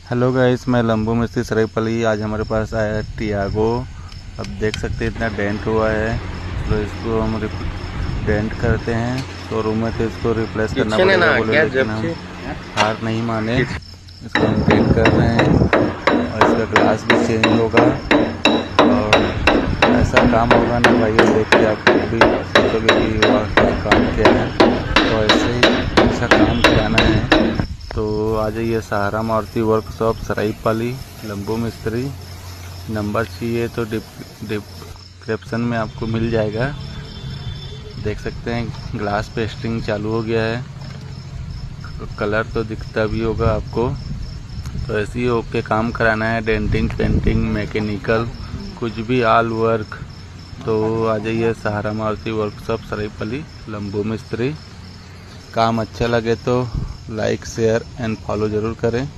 Hello guys, मैं लंबू मिस्त्री सरायपली। आज हमारे पास आया है टियागो। अब देख सकते हैं इतना डेंट हुआ है, तो इसको हम डेंट करते हैं शोरूम में, तो इसको रिप्लेस करना पड़ेगा बोले, लेकिन हम हार नहीं माने। इसको हम डेंट कर रहे हैं और इसका ग्लास भी चेंज होगा। और ऐसा काम होगा ना भाई, देख के आप भी सोचोगे कि वाह क्या काम किया है। तो ऐसे ही अच्छा काम कराना है तो आ जाइए सहारा मारुति वर्कशॉप सरायपली, लंबू मिस्त्री। नंबर चाहिए तो डिस्क्रिप्शन में आपको मिल जाएगा। देख सकते हैं ग्लास पेस्टिंग चालू हो गया है, तो कलर तो दिखता भी होगा आपको। तो ऐसे ही ओके काम कराना है, डेंटिंग, पेंटिंग, मैकेनिकल, कुछ भी ऑल वर्क। तो आ जाइए सहारा मारुति वर्कशॉप सरायपली, लंबू मिस्त्री। काम अच्छा लगे तो लाइक, शेयर एंड फॉलो ज़रूर करें।